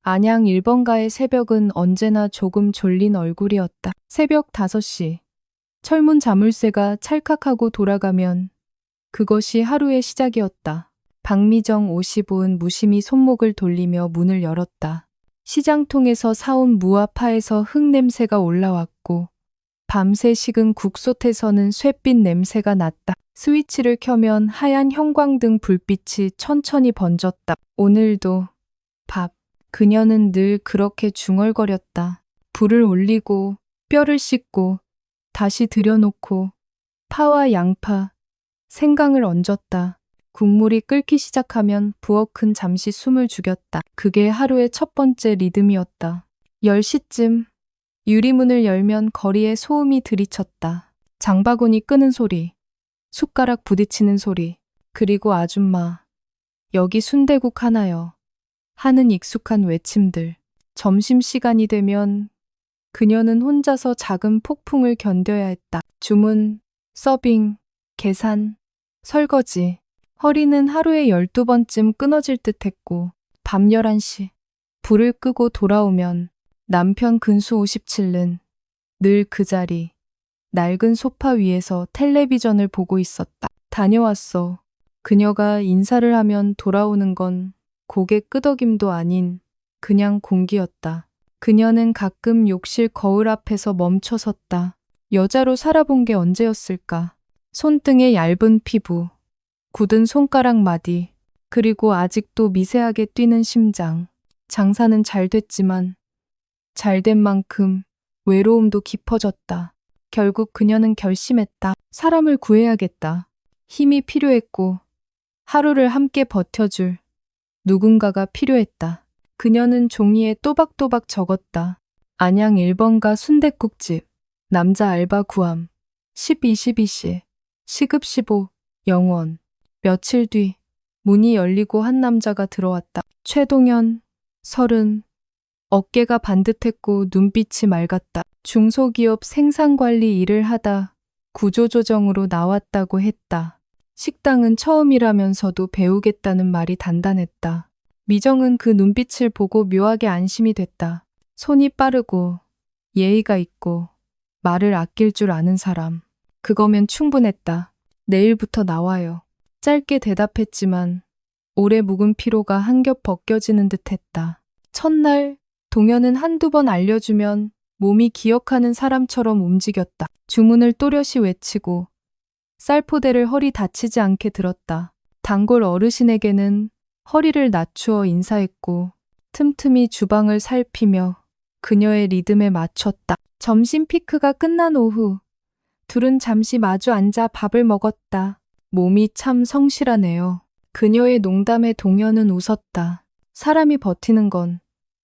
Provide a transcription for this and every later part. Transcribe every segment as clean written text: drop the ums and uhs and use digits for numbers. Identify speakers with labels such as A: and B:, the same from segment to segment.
A: 안양 1번가의 새벽은 언제나 조금 졸린 얼굴이었다. 새벽 5시. 철문 자물쇠가 찰칵하고 돌아가면 그것이 하루의 시작이었다. 박미정 55은 무심히 손목을 돌리며 문을 열었다. 시장통에서 사온 무와 파에서 흙냄새가 올라왔고 밤새 식은 국솥에서는 쇠빛 냄새가 났다. 스위치를 켜면 하얀 형광등 불빛이 천천히 번졌다. 오늘도 밥. 그녀는 늘 그렇게 중얼거렸다. 불을 올리고 뼈를 씻고 다시 들여놓고 파와 양파, 생강을 얹었다. 국물이 끓기 시작하면 부엌은 잠시 숨을 죽였다. 그게 하루의 첫 번째 리듬이었다. 10시쯤 유리문을 열면 거리에 소음이 들이쳤다. 장바구니 끄는 소리, 숟가락 부딪히는 소리, 그리고 아줌마, 여기 순대국 하나요. 하는 익숙한 외침들. 점심시간이 되면 그녀는 혼자서 작은 폭풍을 견뎌야 했다. 주문, 서빙, 계산, 설거지. 허리는 하루에 12번쯤 끊어질 듯 했고 밤 11시 불을 끄고 돌아오면 남편 근수 57는 늘 그 자리, 낡은 소파 위에서 텔레비전을 보고 있었다. 다녀왔어. 그녀가 인사를 하면 돌아오는 건 고개 끄덕임도 아닌 그냥 공기였다. 그녀는 가끔 욕실 거울 앞에서 멈춰 섰다. 여자로 살아본 게 언제였을까? 손등의 얇은 피부, 굳은 손가락 마디, 그리고 아직도 미세하게 뛰는 심장. 장사는 잘 됐지만 잘된 만큼 외로움도 깊어졌다. 결국 그녀는 결심했다. 사람을 구해야겠다. 힘이 필요했고 하루를 함께 버텨줄 누군가가 필요했다. 그녀는 종이에 또박또박 적었다. 안양 1번가 순댓국집, 남자 알바 구함, 12시, 시급 15, 영원. 며칠 뒤 문이 열리고 한 남자가 들어왔다. 최동현, 30. 어깨가 반듯했고 눈빛이 맑았다. 중소기업 생산관리 일을 하다 구조조정으로 나왔다고 했다. 식당은 처음이라면서도 배우겠다는 말이 단단했다. 미정은 그 눈빛을 보고 묘하게 안심이 됐다. 손이 빠르고 예의가 있고 말을 아낄 줄 아는 사람. 그거면 충분했다. 내일부터 나와요. 짧게 대답했지만 오래 묵은 피로가 한 겹 벗겨지는 듯했다. 첫날 동현은 한두 번 알려주면 몸이 기억하는 사람처럼 움직였다. 주문을 또렷이 외치고 쌀포대를 허리 다치지 않게 들었다. 단골 어르신에게는 허리를 낮추어 인사했고 틈틈이 주방을 살피며 그녀의 리듬에 맞췄다. 점심 피크가 끝난 오후 둘은 잠시 마주 앉아 밥을 먹었다. 몸이 참 성실하네요. 그녀의 농담에 동현은 웃었다. 사람이 버티는 건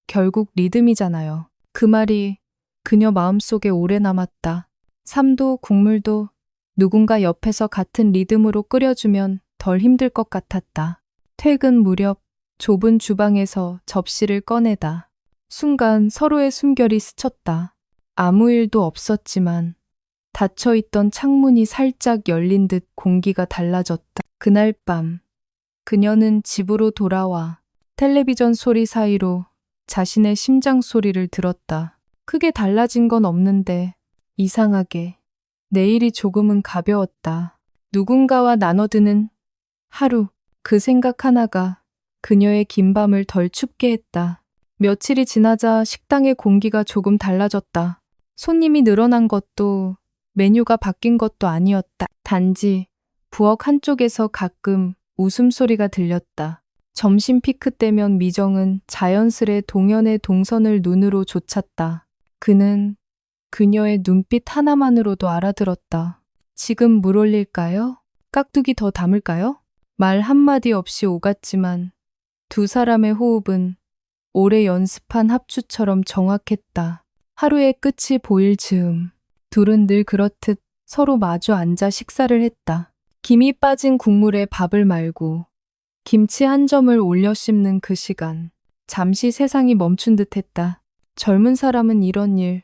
A: 결국 리듬이잖아요. 그 말이 그녀 마음속에 오래 남았다. 삶도 국물도 누군가 옆에서 같은 리듬으로 끓여주면 덜 힘들 것 같았다. 퇴근 무렵 좁은 주방에서 접시를 꺼내다. 순간 서로의 숨결이 스쳤다. 아무 일도 없었지만 닫혀있던 창문이 살짝 열린 듯 공기가 달라졌다. 그날 밤 그녀는 집으로 돌아와 텔레비전 소리 사이로 자신의 심장 소리를 들었다. 크게 달라진 건 없는데 이상하게 내일이 조금은 가벼웠다. 누군가와 나눠드는 하루, 그 생각 하나가 그녀의 긴 밤을 덜 춥게 했다. 며칠이 지나자 식당의 공기가 조금 달라졌다. 손님이 늘어난 것도 메뉴가 바뀐 것도 아니었다. 단지 부엌 한쪽에서 가끔 웃음소리가 들렸다. 점심 피크 때면 미정은 자연스레 동현의 동선을 눈으로 좇았다. 그는 그녀의 눈빛 하나만으로도 알아들었다. 지금 물 올릴까요? 깍두기 더 담을까요? 말 한마디 없이 오갔지만 두 사람의 호흡은 오래 연습한 합주처럼 정확했다. 하루의 끝이 보일 즈음 둘은 늘 그렇듯 서로 마주 앉아 식사를 했다. 김이 빠진 국물에 밥을 말고 김치 한 점을 올려 씹는 그 시간. 잠시 세상이 멈춘 듯했다. 젊은 사람은 이런 일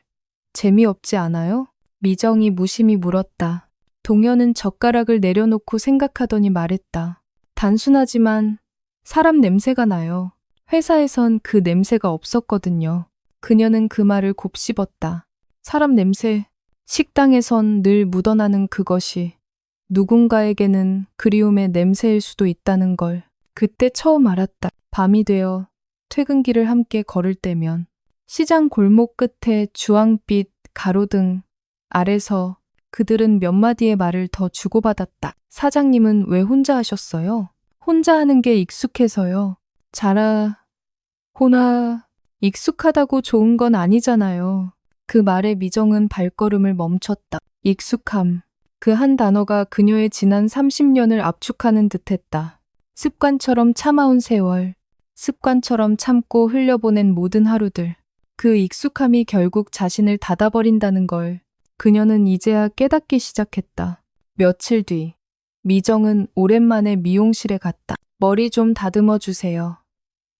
A: 재미없지 않아요? 미정이 무심히 물었다. 동현은 젓가락을 내려놓고 생각하더니 말했다. 단순하지만 사람 냄새가 나요. 회사에선 그 냄새가 없었거든요. 그녀는 그 말을 곱씹었다. 사람 냄새. 식당에선 늘 묻어나는 그것이 누군가에게는 그리움의 냄새일 수도 있다는 걸 그때 처음 알았다. 밤이 되어 퇴근길을 함께 걸을 때면 시장 골목 끝에 주황빛 가로등 아래서 그들은 몇 마디의 말을 더 주고받았다. 사장님은 왜 혼자 하셨어요? 혼자 하는 게 익숙해서요. 호나, 익숙하다고 좋은 건 아니잖아요. 그 말에 미정은 발걸음을 멈췄다. 익숙함. 그 한 단어가 그녀의 지난 30년을 압축하는 듯했다. 습관처럼 참아온 세월, 습관처럼 참고 흘려보낸 모든 하루들. 그 익숙함이 결국 자신을 닫아버린다는 걸 그녀는 이제야 깨닫기 시작했다. 며칠 뒤, 미정은 오랜만에 미용실에 갔다. 머리 좀 다듬어 주세요.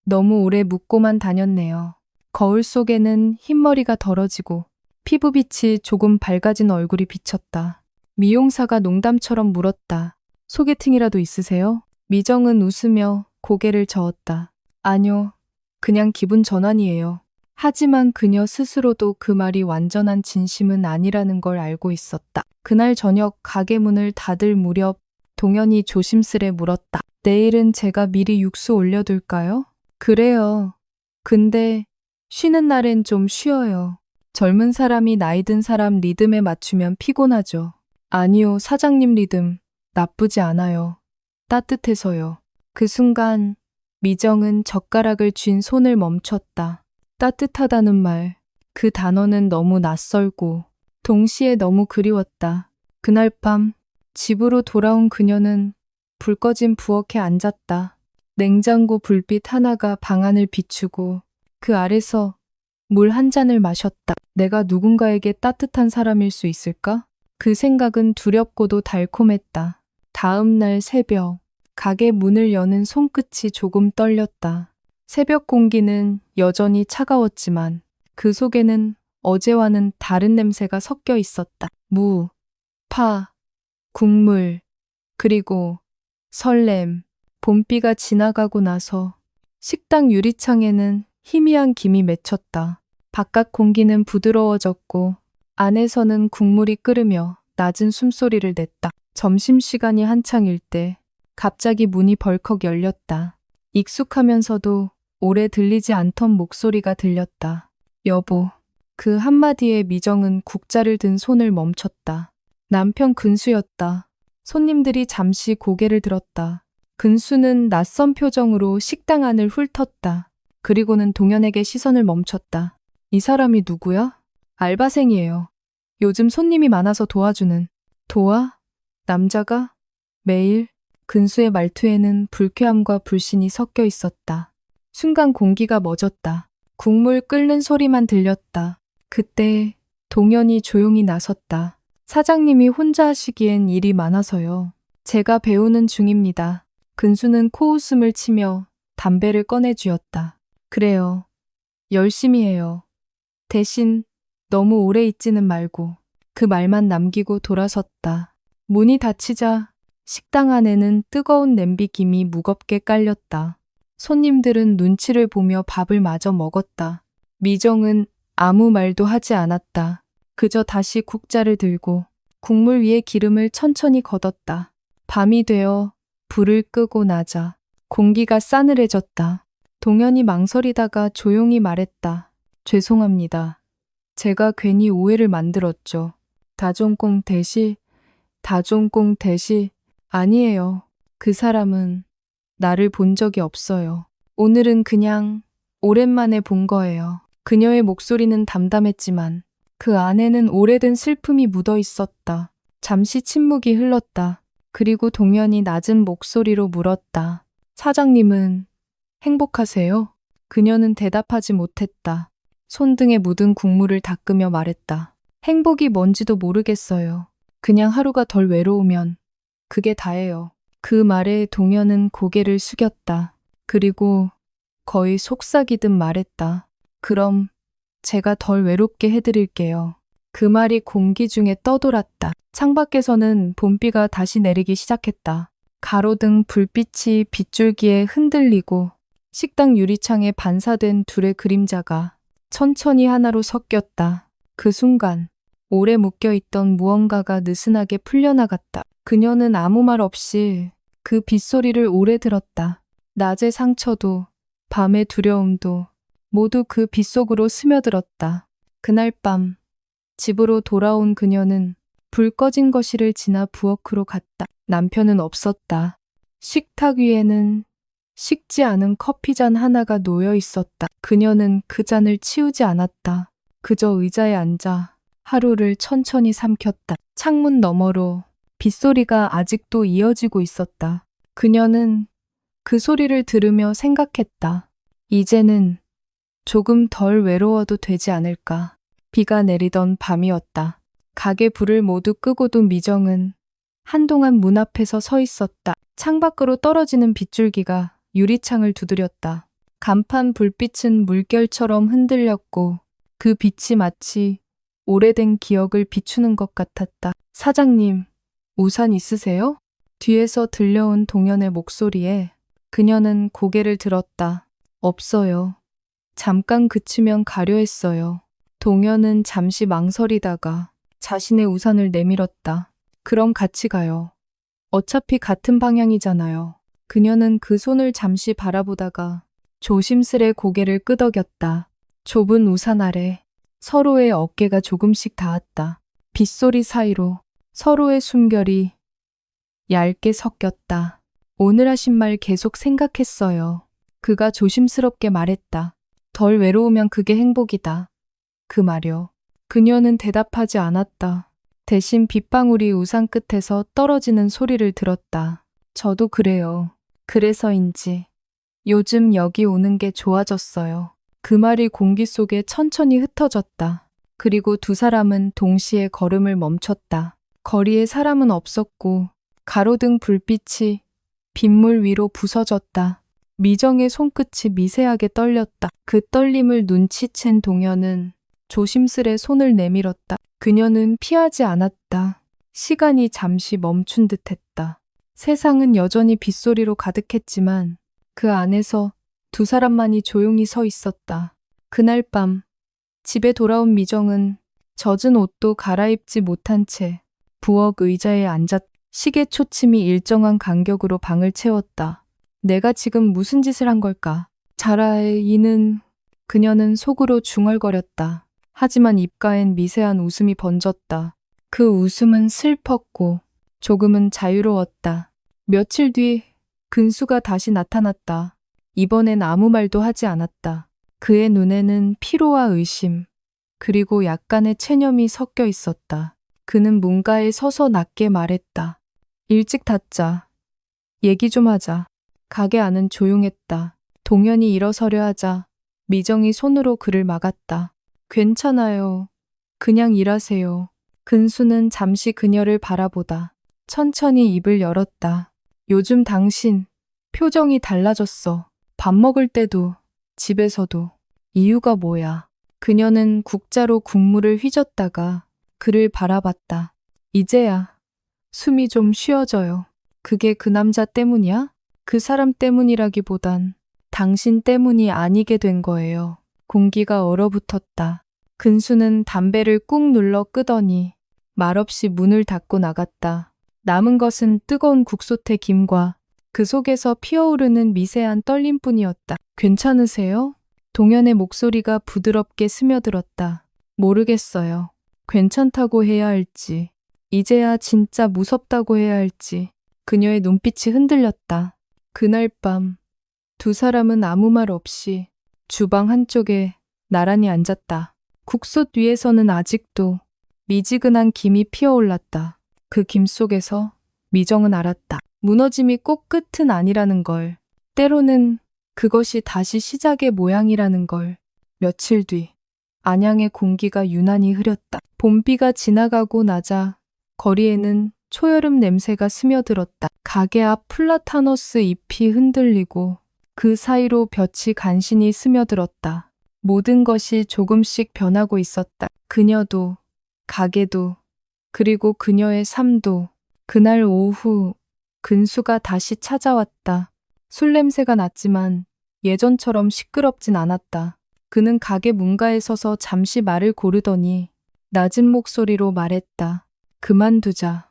A: 너무 오래 묶고만 다녔네요. 거울 속에는 흰머리가 덜어지고 피부빛이 조금 밝아진 얼굴이 비쳤다. 미용사가 농담처럼 물었다. 소개팅이라도 있으세요? 미정은 웃으며 고개를 저었다. 아니요, 그냥 기분 전환이에요. 하지만 그녀 스스로도 그 말이 완전한 진심은 아니라는 걸 알고 있었다. 그날 저녁 가게 문을 닫을 무렵 동현이 조심스레 물었다. 내일은 제가 미리 육수 올려둘까요? 그래요. 근데 쉬는 날엔 좀 쉬어요. 젊은 사람이 나이 든 사람 리듬에 맞추면 피곤하죠. 아니요, 사장님 리듬 나쁘지 않아요. 따뜻해서요. 그 순간 미정은 젓가락을 쥔 손을 멈췄다. 따뜻하다는 말, 그 단어는 너무 낯설고 동시에 너무 그리웠다. 그날 밤 집으로 돌아온 그녀는 불 꺼진 부엌에 앉았다. 냉장고 불빛 하나가 방안을 비추고 그 아래서 물 한 잔을 마셨다. 내가 누군가에게 따뜻한 사람일 수 있을까? 그 생각은 두렵고도 달콤했다. 다음 날 새벽, 가게 문을 여는 손끝이 조금 떨렸다. 새벽 공기는 여전히 차가웠지만 그 속에는 어제와는 다른 냄새가 섞여 있었다. 무, 파, 국물, 그리고 설렘. 봄비가 지나가고 나서 식당 유리창에는 희미한 김이 맺혔다. 바깥 공기는 부드러워졌고 안에서는 국물이 끓으며 낮은 숨소리를 냈다. 점심시간이 한창일 때 갑자기 문이 벌컥 열렸다. 익숙하면서도 오래 들리지 않던 목소리가 들렸다. 여보. 그 한마디에 미정은 국자를 든 손을 멈췄다. 남편 근수였다. 손님들이 잠시 고개를 들었다. 근수는 낯선 표정으로 식당 안을 훑었다. 그리고는 동현에게 시선을 멈췄다. 이 사람이 누구야? 알바생이에요. 요즘 손님이 많아서 도와주는. 남자가? 매일? 근수의 말투에는 불쾌함과 불신이 섞여 있었다. 순간 공기가 멎었다. 국물 끓는 소리만 들렸다. 그때 동현이 조용히 나섰다. 사장님이 혼자 하시기엔 일이 많아서요. 제가 배우는 중입니다. 근수는 코웃음을 치며 담배를 꺼내 쥐었다. 그래요. 열심히 해요. 대신 너무 오래 있지는 말고. 그 말만 남기고 돌아섰다. 문이 닫히자 식당 안에는 뜨거운 냄비김이 무겁게 깔렸다. 손님들은 눈치를 보며 밥을 마저 먹었다. 미정은 아무 말도 하지 않았다. 그저 다시 국자를 들고 국물 위에 기름을 천천히 걷었다. 밤이 되어 불을 끄고 나자 공기가 싸늘해졌다. 동현이 망설이다가 조용히 말했다. 죄송합니다. 제가 괜히 오해를 만들었죠. 다종공 대시 아니에요. 그 사람은 나를 본 적이 없어요. 오늘은 그냥 오랜만에 본 거예요. 그녀의 목소리는 담담했지만 그 안에는 오래된 슬픔이 묻어 있었다. 잠시 침묵이 흘렀다. 그리고 동현이 낮은 목소리로 물었다. 사장님은 행복하세요? 그녀는 대답하지 못했다. 손등에 묻은 국물을 닦으며 말했다. 행복이 뭔지도 모르겠어요. 그냥 하루가 덜 외로우면 그게 다예요. 그 말에 동현은 고개를 숙였다. 그리고 거의 속삭이듯 말했다. 그럼 제가 덜 외롭게 해드릴게요. 그 말이 공기 중에 떠돌았다. 창밖에서는 봄비가 다시 내리기 시작했다. 가로등 불빛이 빗줄기에 흔들리고 식당 유리창에 반사된 둘의 그림자가 천천히 하나로 섞였다. 그 순간 오래 묶여있던 무언가가 느슨하게 풀려나갔다. 그녀는 아무 말 없이 그 빗소리를 오래 들었다. 낮의 상처도 밤의 두려움도 모두 그 빗속으로 스며들었다. 그날 밤 집으로 돌아온 그녀는 불 꺼진 거실을 지나 부엌으로 갔다. 남편은 없었다. 식탁 위에는 식지 않은 커피잔 하나가 놓여 있었다. 그녀는 그 잔을 치우지 않았다. 그저 의자에 앉아 하루를 천천히 삼켰다. 창문 너머로 빗소리가 아직도 이어지고 있었다. 그녀는 그 소리를 들으며 생각했다. 이제는 조금 덜 외로워도 되지 않을까. 비가 내리던 밤이었다. 가게 불을 모두 끄고 둔 미정은 한동안 문 앞에서 서 있었다. 창밖으로 떨어지는 빗줄기가 유리창을 두드렸다. 간판 불빛은 물결처럼 흔들렸고 그 빛이 마치 오래된 기억을 비추는 것 같았다. 사장님, 우산 있으세요? 뒤에서 들려온 동현의 목소리에 그녀는 고개를 들었다. 없어요. 잠깐 그치면 가려 했어요. 동현은 잠시 망설이다가 자신의 우산을 내밀었다. 그럼 같이 가요. 어차피 같은 방향이잖아요. 그녀는 그 손을 잠시 바라보다가 조심스레 고개를 끄덕였다. 좁은 우산 아래 서로의 어깨가 조금씩 닿았다. 빗소리 사이로 서로의 숨결이 얇게 섞였다. 오늘 하신 말 계속 생각했어요. 그가 조심스럽게 말했다. 덜 외로우면 그게 행복이다. 그 말여. 그녀는 대답하지 않았다. 대신 빗방울이 우산 끝에서 떨어지는 소리를 들었다. 저도 그래요. 그래서인지 요즘 여기 오는 게 좋아졌어요. 그 말이 공기 속에 천천히 흩어졌다. 그리고 두 사람은 동시에 걸음을 멈췄다. 거리에 사람은 없었고 가로등 불빛이 빗물 위로 부서졌다. 미정의 손끝이 미세하게 떨렸다. 그 떨림을 눈치챈 동현은 조심스레 손을 내밀었다. 그녀는 피하지 않았다. 시간이 잠시 멈춘 듯했다. 세상은 여전히 빗소리로 가득했지만 그 안에서 두 사람만이 조용히 서 있었다. 그날 밤 집에 돌아온 미정은 젖은 옷도 갈아입지 못한 채 부엌 의자에 앉았다. 시계 초침이 일정한 간격으로 방을 채웠다. 내가 지금 무슨 짓을 한 걸까? 자라의 이는 그녀는 속으로 중얼거렸다. 하지만 입가엔 미세한 웃음이 번졌다. 그 웃음은 슬펐고 조금은 자유로웠다. 며칠 뒤 근수가 다시 나타났다. 이번엔 아무 말도 하지 않았다. 그의 눈에는 피로와 의심, 그리고 약간의 체념이 섞여 있었다. 그는 문가에 서서 낮게 말했다. 일찍 닫자. 얘기 좀 하자. 가게 안은 조용했다. 동현이 일어서려 하자 미정이 손으로 그를 막았다. 괜찮아요. 그냥 일하세요. 근수는 잠시 그녀를 바라보다 천천히 입을 열었다. 요즘 당신 표정이 달라졌어. 밥 먹을 때도 집에서도. 이유가 뭐야? 그녀는 국자로 국물을 휘젓다가 그를 바라봤다. 이제야 숨이 좀 쉬어져요. 그게 그 남자 때문이야? 그 사람 때문이라기보단 당신 때문이 아니게 된 거예요. 공기가 얼어붙었다. 근수는 담배를 꾹 눌러 끄더니 말없이 문을 닫고 나갔다. 남은 것은 뜨거운 국소태 김과 그 속에서 피어오르는 미세한 떨림뿐이었다. 괜찮으세요? 동현의 목소리가 부드럽게 스며들었다. 모르겠어요. 괜찮다고 해야 할지, 이제야 진짜 무섭다고 해야 할지. 그녀의 눈빛이 흔들렸다. 그날 밤 두 사람은 아무 말 없이 주방 한쪽에 나란히 앉았다. 국솥 위에서는 아직도 미지근한 김이 피어올랐다. 그 김 속에서 미정은 알았다. 무너짐이 꼭 끝은 아니라는 걸. 때로는 그것이 다시 시작의 모양이라는 걸. 며칠 뒤 안양의 공기가 유난히 흐렸다. 봄비가 지나가고 나자 거리에는 초여름 냄새가 스며들었다. 가게 앞 플라타너스 잎이 흔들리고 그 사이로 볕이 간신히 스며들었다. 모든 것이 조금씩 변하고 있었다. 그녀도, 가게도, 그리고 그녀의 삶도. 그날 오후 근수가 다시 찾아왔다. 술 냄새가 났지만 예전처럼 시끄럽진 않았다. 그는 가게 문가에 서서 잠시 말을 고르더니 낮은 목소리로 말했다. 그만두자.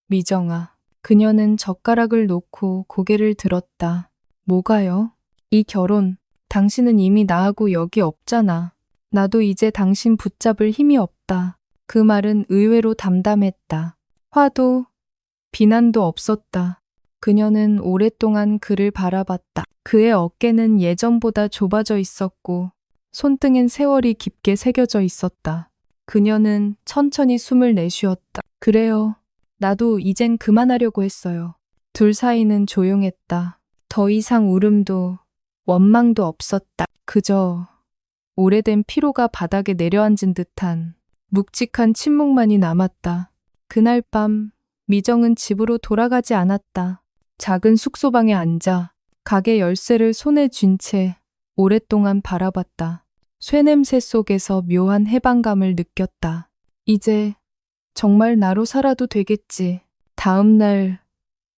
A: 미정아. 그녀는 젓가락을 놓고 고개를 들었다. 뭐가요? 이 결혼. 당신은 이미 나하고 여기 없잖아. 나도 이제 당신 붙잡을 힘이 없다. 그 말은 의외로 담담했다. 화도, 비난도 없었다. 그녀는 오랫동안 그를 바라봤다. 그의 어깨는 예전보다 좁아져 있었고 손등엔 세월이 깊게 새겨져 있었다. 그녀는 천천히 숨을 내쉬었다. 그래요. 나도 이젠 그만하려고 했어요. 둘 사이는 조용했다. 더 이상 울음도 원망도 없었다. 그저 오래된 피로가 바닥에 내려앉은 듯한 묵직한 침묵만이 남았다. 그날 밤 미정은 집으로 돌아가지 않았다. 작은 숙소방에 앉아 가게 열쇠를 손에 쥔 채 오랫동안 바라봤다. 쇠냄새 속에서 묘한 해방감을 느꼈다. 이제 정말 나로 살아도 되겠지. 다음 날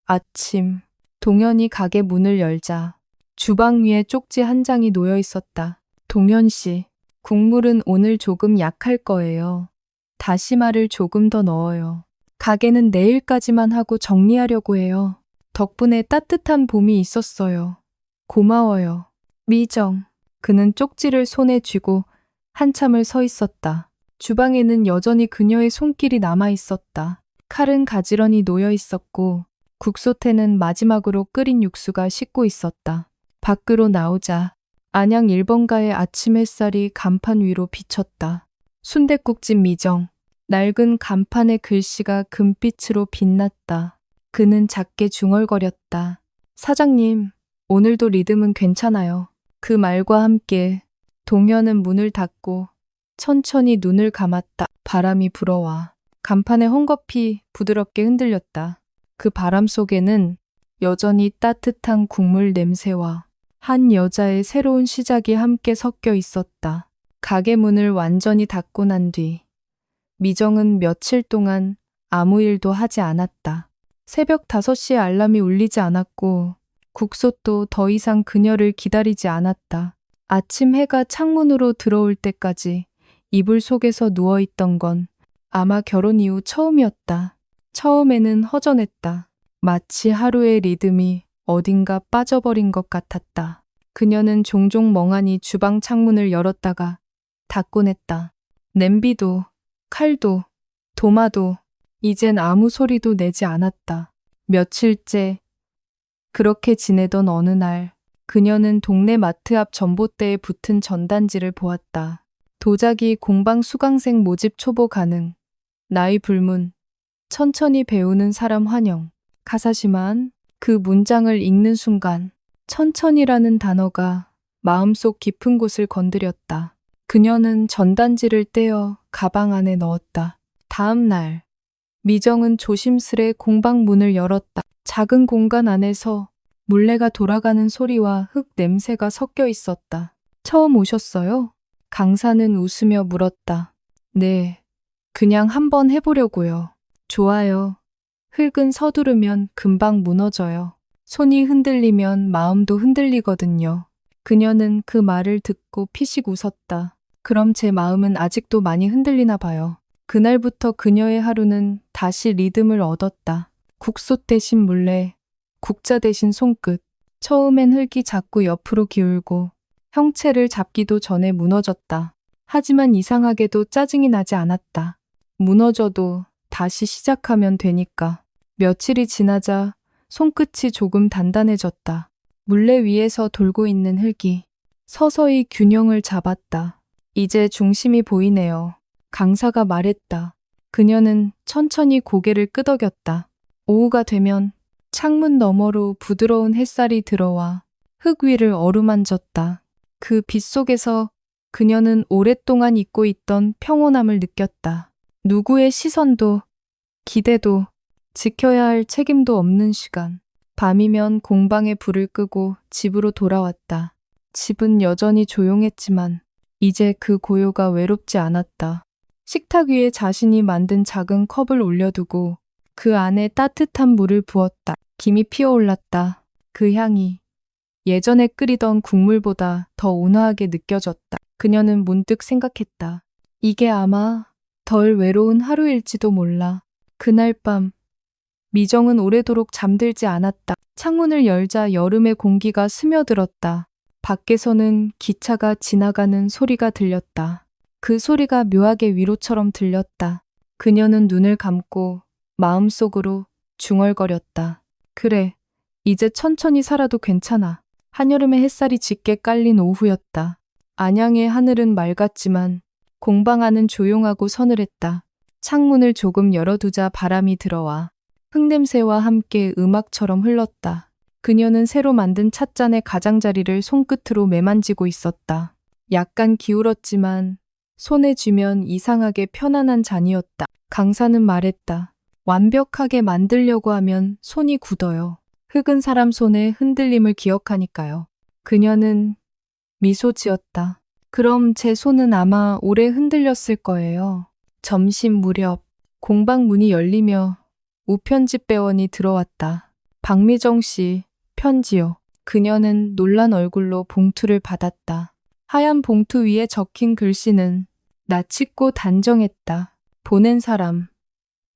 A: 아침, 동현이 가게 문을 열자 주방 위에 쪽지 한 장이 놓여 있었다. 동현 씨, 국물은 오늘 조금 약할 거예요. 다시마를 조금 더 넣어요. 가게는 내일까지만 하고 정리하려고 해요. 덕분에 따뜻한 봄이 있었어요. 고마워요. 미정. 그는 쪽지를 손에 쥐고 한참을 서 있었다. 주방에는 여전히 그녀의 손길이 남아 있었다. 칼은 가지런히 놓여 있었고 국솥에는 마지막으로 끓인 육수가 식고 있었다. 밖으로 나오자 안양 1번가의 아침 햇살이 간판 위로 비쳤다. 순댓국집 미정. 낡은 간판의 글씨가 금빛으로 빛났다. 그는 작게 중얼거렸다. 사장님, 오늘도 리듬은 괜찮아요. 그 말과 함께 동현은 문을 닫고 천천히 눈을 감았다. 바람이 불어와 간판의 헝겊이 부드럽게 흔들렸다. 그 바람 속에는 여전히 따뜻한 국물 냄새와 한 여자의 새로운 시작이 함께 섞여 있었다. 가게 문을 완전히 닫고 난 뒤 미정은 며칠 동안 아무 일도 하지 않았다. 새벽 5시에 알람이 울리지 않았고 국솥도 더 이상 그녀를 기다리지 않았다. 아침 해가 창문으로 들어올 때까지 이불 속에서 누워있던 건 아마 결혼 이후 처음이었다. 처음에는 허전했다. 마치 하루의 리듬이 어딘가 빠져버린 것 같았다. 그녀는 종종 멍하니 주방 창문을 열었다가 닫곤 했다. 냄비도, 칼도, 도마도 이젠 아무 소리도 내지 않았다. 며칠째 그렇게 지내던 어느 날 그녀는 동네 마트 앞 전봇대에 붙은 전단지를 보았다. 도자기 공방 수강생 모집 초보 가능. 나이 불문. 천천히 배우는 사람 환영. 가사시만 그 문장을 읽는 순간 천천히라는 단어가 마음속 깊은 곳을 건드렸다. 그녀는 전단지를 떼어 가방 안에 넣었다. 다음 날 미정은 조심스레 공방 문을 열었다. 작은 공간 안에서 물레가 돌아가는 소리와 흙 냄새가 섞여 있었다. 처음 오셨어요? 강사는 웃으며 물었다. 네, 그냥 한번 해보려고요. 좋아요. 흙은 서두르면 금방 무너져요. 손이 흔들리면 마음도 흔들리거든요. 그녀는 그 말을 듣고 피식 웃었다. 그럼 제 마음은 아직도 많이 흔들리나 봐요. 그날부터 그녀의 하루는 다시 리듬을 얻었다. 국솥 대신 물레, 국자 대신 손끝. 처음엔 흙이 자꾸 옆으로 기울고 형체를 잡기도 전에 무너졌다. 하지만 이상하게도 짜증이 나지 않았다. 무너져도 다시 시작하면 되니까. 며칠이 지나자 손끝이 조금 단단해졌다. 물레 위에서 돌고 있는 흙이 서서히 균형을 잡았다. 이제 중심이 보이네요. 강사가 말했다. 그녀는 천천히 고개를 끄덕였다. 오후가 되면 창문 너머로 부드러운 햇살이 들어와 흙 위를 어루만졌다. 그 빛 속에서 그녀는 오랫동안 잊고 있던 평온함을 느꼈다. 누구의 시선도, 기대도, 지켜야 할 책임도 없는 시간. 밤이면 공방에 불을 끄고 집으로 돌아왔다. 집은 여전히 조용했지만 이제 그 고요가 외롭지 않았다. 식탁 위에 자신이 만든 작은 컵을 올려두고 그 안에 따뜻한 물을 부었다. 김이 피어올랐다. 그 향이 예전에 끓이던 국물보다 더 온화하게 느껴졌다. 그녀는 문득 생각했다. 이게 아마 덜 외로운 하루일지도 몰라. 그날 밤 미정은 오래도록 잠들지 않았다. 창문을 열자 여름의 공기가 스며들었다. 밖에서는 기차가 지나가는 소리가 들렸다. 그 소리가 묘하게 위로처럼 들렸다. 그녀는 눈을 감고 마음속으로 중얼거렸다. 그래, 이제 천천히 살아도 괜찮아. 한여름의 햇살이 짙게 깔린 오후였다. 안양의 하늘은 맑았지만 공방 안은 조용하고 서늘했다. 창문을 조금 열어두자 바람이 들어와 흙냄새와 함께 음악처럼 흘렀다. 그녀는 새로 만든 찻잔의 가장자리를 손끝으로 매만지고 있었다. 약간 기울었지만 손에 쥐면 이상하게 편안한 잔이었다. 강사는 말했다. 완벽하게 만들려고 하면 손이 굳어요. 흙은 사람 손의 흔들림을 기억하니까요. 그녀는 미소 지었다. 그럼 제 손은 아마 오래 흔들렸을 거예요. 점심 무렵 공방 문이 열리며 우편집 배원이 들어왔다. 박미정 씨, 편지요. 그녀는 놀란 얼굴로 봉투를 받았다. 하얀 봉투 위에 적힌 글씨는 나치고 단정했다. 보낸 사람,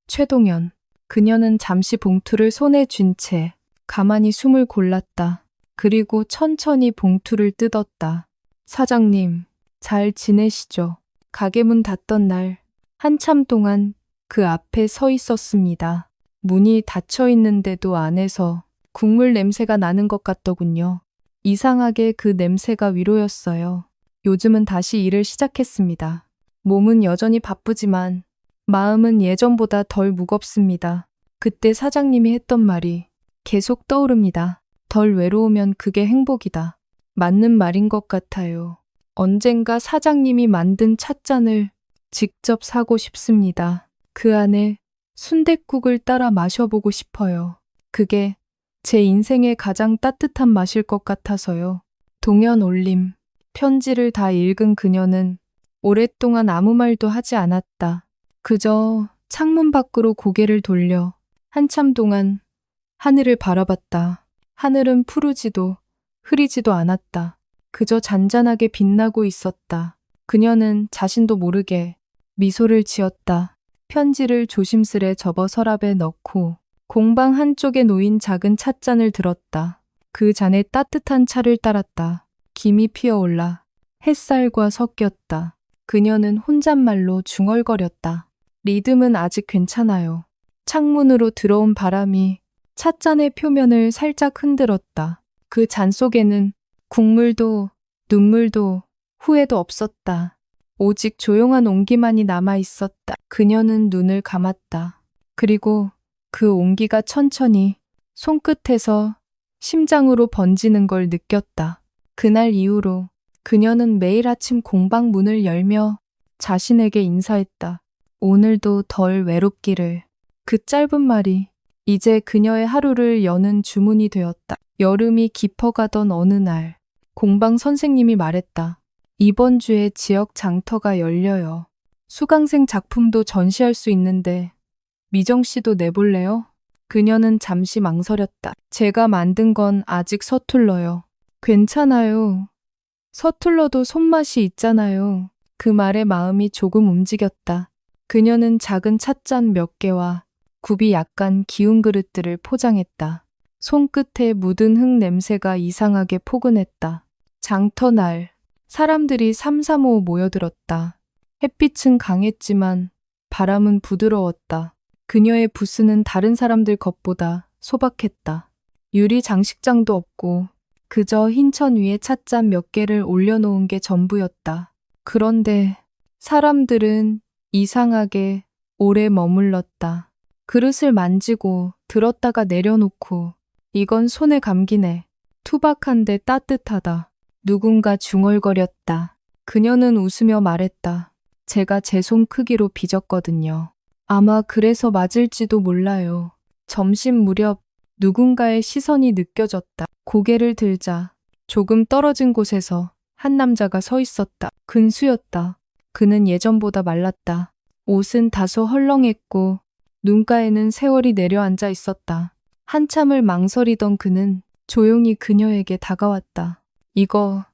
A: 최동현. 그녀는 잠시 봉투를 손에 쥔 채 가만히 숨을 골랐다. 그리고 천천히 봉투를 뜯었다. 사장님, 잘 지내시죠? 가게 문 닫던 날 한참 동안 그 앞에 서 있었습니다. 문이 닫혀 있는데도 안에서 국물 냄새가 나는 것 같더군요. 이상하게 그 냄새가 위로였어요. 요즘은 다시 일을 시작했습니다. 몸은 여전히 바쁘지만 마음은 예전보다 덜 무겁습니다. 그때 사장님이 했던 말이 계속 떠오릅니다. 덜 외로우면 그게 행복이다. 맞는 말인 것 같아요. 언젠가 사장님이 만든 찻잔을 직접 사고 싶습니다. 그 안에 순댓국을 따라 마셔보고 싶어요. 그게 제 인생의 가장 따뜻한 맛일 것 같아서요. 동현 올림. 편지를 다 읽은 그녀는 오랫동안 아무 말도 하지 않았다. 그저 창문 밖으로 고개를 돌려 한참 동안 하늘을 바라봤다. 하늘은 푸르지도 흐리지도 않았다. 그저 잔잔하게 빛나고 있었다. 그녀는 자신도 모르게 미소를 지었다. 편지를 조심스레 접어 서랍에 넣고 공방 한쪽에 놓인 작은 찻잔을 들었다. 그 잔에 따뜻한 차를 따랐다. 김이 피어올라 햇살과 섞였다. 그녀는 혼잣말로 중얼거렸다. 리듬은 아직 괜찮아요. 창문으로 들어온 바람이 찻잔의 표면을 살짝 흔들었다. 그 잔 속에는 국물도 눈물도 후회도 없었다. 오직 조용한 온기만이 남아 있었다. 그녀는 눈을 감았다. 그리고 그 온기가 천천히 손끝에서 심장으로 번지는 걸 느꼈다. 그날 이후로 그녀는 매일 아침 공방 문을 열며 자신에게 인사했다. 오늘도 덜 외롭기를. 그 짧은 말이 이제 그녀의 하루를 여는 주문이 되었다. 여름이 깊어가던 어느 날 공방 선생님이 말했다. 이번 주에 지역 장터가 열려요. 수강생 작품도 전시할 수 있는데 미정 씨도 내볼래요? 그녀는 잠시 망설였다. 제가 만든 건 아직 서툴러요. 괜찮아요. 서툴러도 손맛이 있잖아요. 그 말에 마음이 조금 움직였다. 그녀는 작은 찻잔 몇 개와 굽이 약간 기운 그릇들을 포장했다. 손끝에 묻은 흙 냄새가 이상하게 포근했다. 장터날 사람들이 삼삼오오 모여들었다. 햇빛은 강했지만 바람은 부드러웠다. 그녀의 부스는 다른 사람들 것보다 소박했다. 유리 장식장도 없고 그저 흰천 위에 찻잔 몇 개를 올려놓은 게 전부였다. 그런데 사람들은 이상하게 오래 머물렀다. 그릇을 만지고 들었다가 내려놓고 이건 손에 감기네. 투박한데 따뜻하다. 누군가 중얼거렸다. 그녀는 웃으며 말했다. 제가 제 손 크기로 빚었거든요. 아마 그래서 맞을지도 몰라요. 점심 무렵 누군가의 시선이 느껴졌다. 고개를 들자 조금 떨어진 곳에서 한 남자가 서 있었다. 근수였다. 그는 예전보다 말랐다. 옷은 다소 헐렁했고 눈가에는 세월이 내려앉아 있었다. 한참을 망설이던 그는 조용히 그녀에게 다가왔다. 이거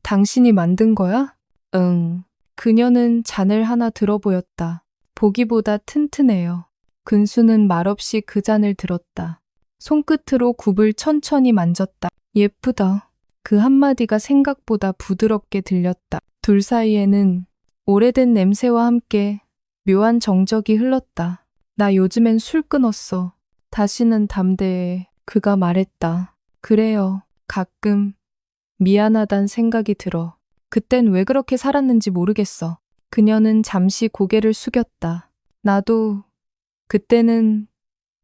A: 당신이 만든 거야? 응. 그녀는 잔을 하나 들어 보였다. 보기보다 튼튼해요. 근수는 말없이 그 잔을 들었다. 손끝으로 굽을 천천히 만졌다. 예쁘다. 그 한마디가 생각보다 부드럽게 들렸다. 둘 사이에는 오래된 냄새와 함께 묘한 정적이 흘렀다. 나 요즘엔 술 끊었어. 다시는 담대해. 그가 말했다. 그래요. 가끔 미안하단 생각이 들어. 그땐 왜 그렇게 살았는지 모르겠어. 그녀는 잠시 고개를 숙였다. 나도 그때는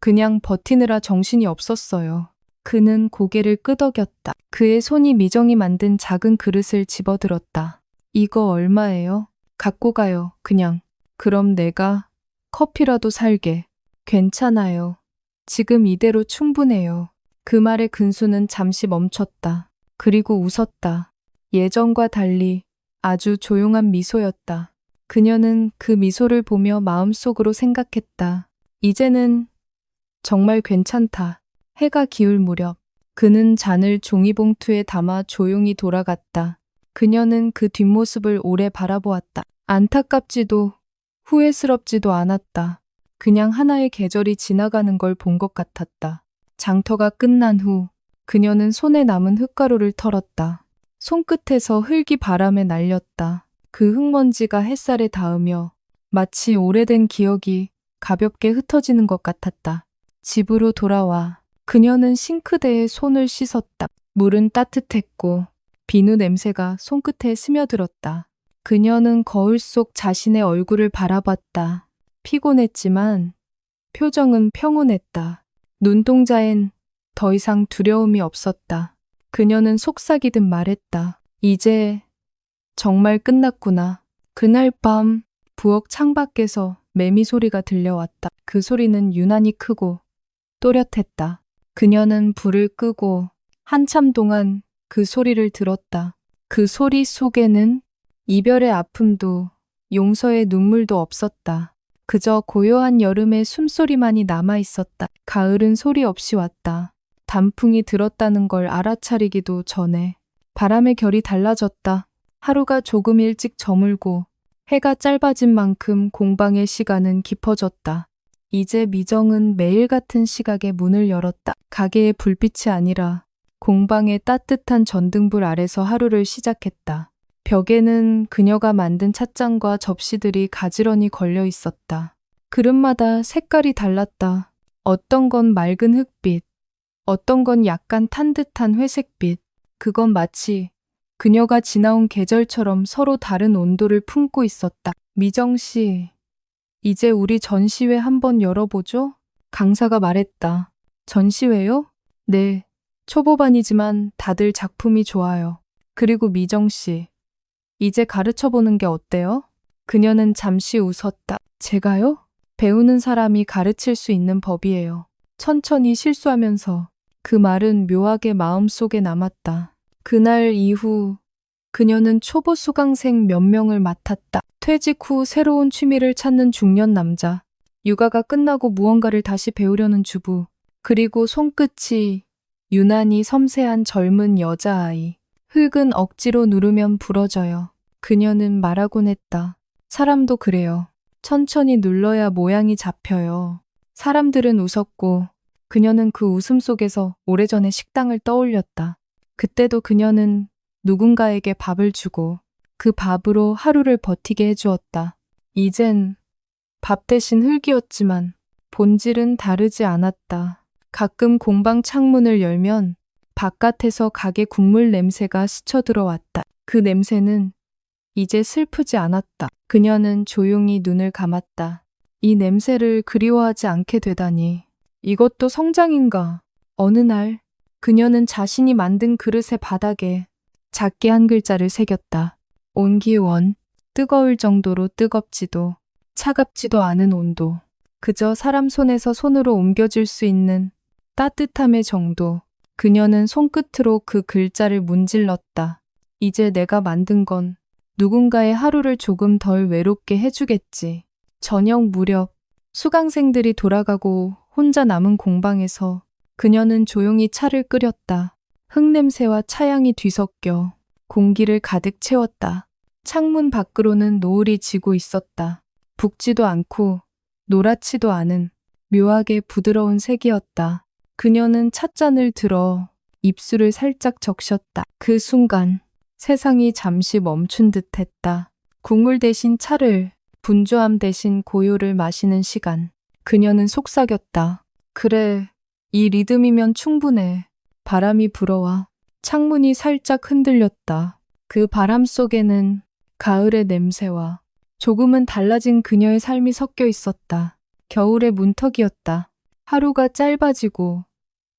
A: 그냥 버티느라 정신이 없었어요. 그는 고개를 끄덕였다. 그의 손이 미정이 만든 작은 그릇을 집어들었다. 이거 얼마예요? 갖고 가요, 그냥. 그럼 내가 커피라도 살게. 괜찮아요. 지금 이대로 충분해요. 그 말에 근수는 잠시 멈췄다. 그리고 웃었다. 예전과 달리 아주 조용한 미소였다. 그녀는 그 미소를 보며 마음속으로 생각했다. 이제는 정말 괜찮다. 해가 기울 무렵 그는 잔을 종이봉투에 담아 조용히 돌아갔다. 그녀는 그 뒷모습을 오래 바라보았다. 안타깝지도 후회스럽지도 않았다. 그냥 하나의 계절이 지나가는 걸 본 것 같았다. 장터가 끝난 후 그녀는 손에 남은 흙가루를 털었다. 손끝에서 흙이 바람에 날렸다. 그 흙먼지가 햇살에 닿으며 마치 오래된 기억이 가볍게 흩어지는 것 같았다. 집으로 돌아와 그녀는 싱크대에 손을 씻었다. 물은 따뜻했고 비누 냄새가 손끝에 스며들었다. 그녀는 거울 속 자신의 얼굴을 바라봤다. 피곤했지만 표정은 평온했다. 눈동자엔 더 이상 두려움이 없었다. 그녀는 속삭이듯 말했다. 이제 정말 끝났구나. 그날 밤 부엌 창밖에서 매미 소리가 들려왔다. 그 소리는 유난히 크고 또렷했다. 그녀는 불을 끄고 한참 동안 그 소리를 들었다. 그 소리 속에는 이별의 아픔도 용서의 눈물도 없었다. 그저 고요한 여름의 숨소리만이 남아 있었다. 가을은 소리 없이 왔다. 단풍이 들었다는 걸 알아차리기도 전에 바람의 결이 달라졌다. 하루가 조금 일찍 저물고 해가 짧아진 만큼 공방의 시간은 깊어졌다. 이제 미정은 매일 같은 시각에 문을 열었다. 가게의 불빛이 아니라 공방의 따뜻한 전등불 아래서 하루를 시작했다. 벽에는 그녀가 만든 찻잔과 접시들이 가지런히 걸려 있었다. 그릇마다 색깔이 달랐다. 어떤 건 맑은 흑빛, 어떤 건 약간 탄 듯한 회색빛. 그건 마치 그녀가 지나온 계절처럼 서로 다른 온도를 품고 있었다. 미정 씨, 이제 우리 전시회 한번 열어보죠? 강사가 말했다. 전시회요? 네. 초보반이지만 다들 작품이 좋아요. 그리고 미정 씨, 이제 가르쳐보는 게 어때요? 그녀는 잠시 웃었다. 제가요? 배우는 사람이 가르칠 수 있는 법이에요. 천천히 실수하면서. 그 말은 묘하게 마음속에 남았다. 그날 이후 그녀는 초보 수강생 몇 명을 맡았다. 퇴직 후 새로운 취미를 찾는 중년 남자, 육아가 끝나고 무언가를 다시 배우려는 주부, 그리고 손끝이 유난히 섬세한 젊은 여자아이. 흙은 억지로 누르면 부러져요. 그녀는 말하곤 했다. 사람도 그래요. 천천히 눌러야 모양이 잡혀요. 사람들은 웃었고 그녀는 그 웃음 속에서 오래전의 식당을 떠올렸다. 그때도 그녀는 누군가에게 밥을 주고 그 밥으로 하루를 버티게 해주었다. 이젠 밥 대신 흙이었지만 본질은 다르지 않았다. 가끔 공방 창문을 열면 바깥에서 가게 국물 냄새가 스쳐들어왔다. 그 냄새는 이제 슬프지 않았다. 그녀는 조용히 눈을 감았다. 이 냄새를 그리워하지 않게 되다니. 이것도 성장인가? 어느 날 그녀는 자신이 만든 그릇의 바닥에 작게 한 글자를 새겼다. 온기원. 뜨거울 정도로 뜨겁지도 차갑지도 않은 온도. 그저 사람 손에서 손으로 옮겨질 수 있는 따뜻함의 정도. 그녀는 손끝으로 그 글자를 문질렀다. 이제 내가 만든 건 누군가의 하루를 조금 덜 외롭게 해주겠지. 저녁 무렵 수강생들이 돌아가고 혼자 남은 공방에서 그녀는 조용히 차를 끓였다. 흙냄새와 차향이 뒤섞여 공기를 가득 채웠다. 창문 밖으로는 노을이 지고 있었다. 붓지도 않고 노랗지도 않은 묘하게 부드러운 색이었다. 그녀는 찻잔을 들어 입술을 살짝 적셨다. 그 순간 세상이 잠시 멈춘 듯 했다. 국물 대신 차를, 분주함 대신 고요를 마시는 시간. 그녀는 속삭였다. 그래, 이 리듬이면 충분해. 바람이 불어와 창문이 살짝 흔들렸다. 그 바람 속에는 가을의 냄새와 조금은 달라진 그녀의 삶이 섞여 있었다. 겨울의 문턱이었다. 하루가 짧아지고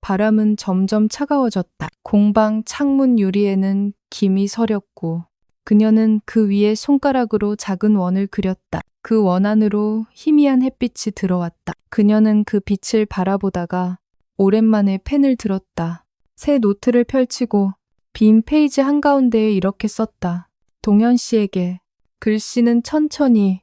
A: 바람은 점점 차가워졌다. 공방 창문 유리에는 김이 서렸고 그녀는 그 위에 손가락으로 작은 원을 그렸다. 그 원 안으로 희미한 햇빛이 들어왔다. 그녀는 그 빛을 바라보다가 오랜만에 펜을 들었다. 새 노트를 펼치고 빈 페이지 한가운데에 이렇게 썼다. 동현 씨에게. 글씨는 천천히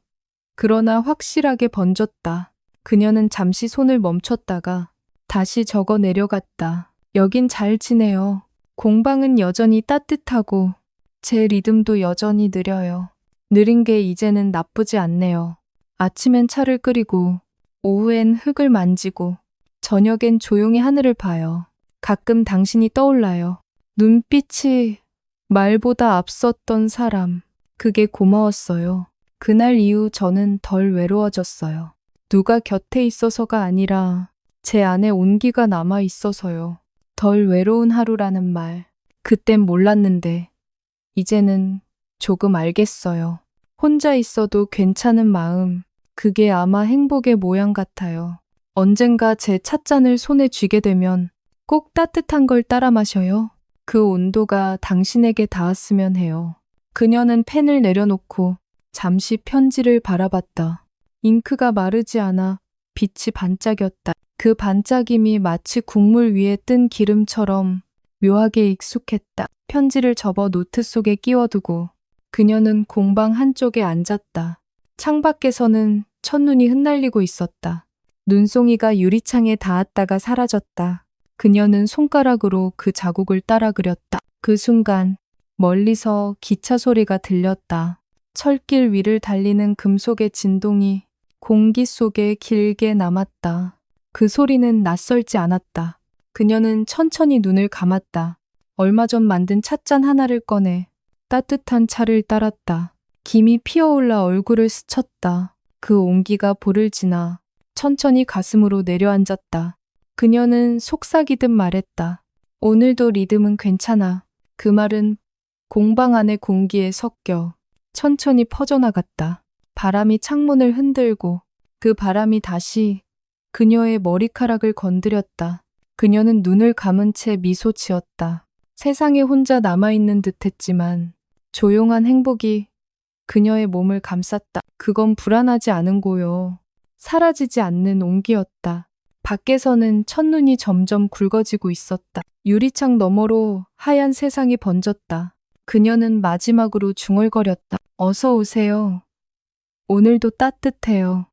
A: 그러나 확실하게 번졌다. 그녀는 잠시 손을 멈췄다가 다시 적어 내려갔다. 여긴 잘 지내요. 공방은 여전히 따뜻하고 제 리듬도 여전히 느려요. 느린 게 이제는 나쁘지 않네요. 아침엔 차를 끓이고 오후엔 흙을 만지고 저녁엔 조용히 하늘을 봐요. 가끔 당신이 떠올라요. 눈빛이 말보다 앞섰던 사람. 그게 고마웠어요. 그날 이후 저는 덜 외로워졌어요. 누가 곁에 있어서가 아니라 제 안에 온기가 남아 있어서요. 덜 외로운 하루라는 말. 그땐 몰랐는데 이제는 조금 알겠어요. 혼자 있어도 괜찮은 마음. 그게 아마 행복의 모양 같아요. 언젠가 제 찻잔을 손에 쥐게 되면 꼭 따뜻한 걸 따라 마셔요. 그 온도가 당신에게 닿았으면 해요. 그녀는 펜을 내려놓고 잠시 편지를 바라봤다. 잉크가 마르지 않아 빛이 반짝였다. 그 반짝임이 마치 국물 위에 뜬 기름처럼 묘하게 익숙했다. 편지를 접어 노트 속에 끼워두고 그녀는 공방 한쪽에 앉았다. 창밖에서는 첫눈이 흩날리고 있었다. 눈송이가 유리창에 닿았다가 사라졌다. 그녀는 손가락으로 그 자국을 따라 그렸다. 그 순간 멀리서 기차 소리가 들렸다. 철길 위를 달리는 금속의 진동이 공기 속에 길게 남았다. 그 소리는 낯설지 않았다. 그녀는 천천히 눈을 감았다. 얼마 전 만든 찻잔 하나를 꺼내 따뜻한 차를 따랐다. 김이 피어올라 얼굴을 스쳤다. 그 온기가 볼을 지나 천천히 가슴으로 내려앉았다. 그녀는 속삭이듯 말했다. 오늘도 리듬은 괜찮아. 그 말은 공방 안의 공기에 섞여 천천히 퍼져나갔다. 바람이 창문을 흔들고 그 바람이 다시 그녀의 머리카락을 건드렸다. 그녀는 눈을 감은 채 미소 지었다. 세상에 혼자 남아있는 듯했지만 조용한 행복이 그녀의 몸을 감쌌다. 그건 불안하지 않은 고요. 사라지지 않는 온기였다. 밖에서는 첫눈이 점점 굵어지고 있었다. 유리창 너머로 하얀 세상이 번졌다. 그녀는 마지막으로 중얼거렸다. 어서 오세요. 오늘도 따뜻해요.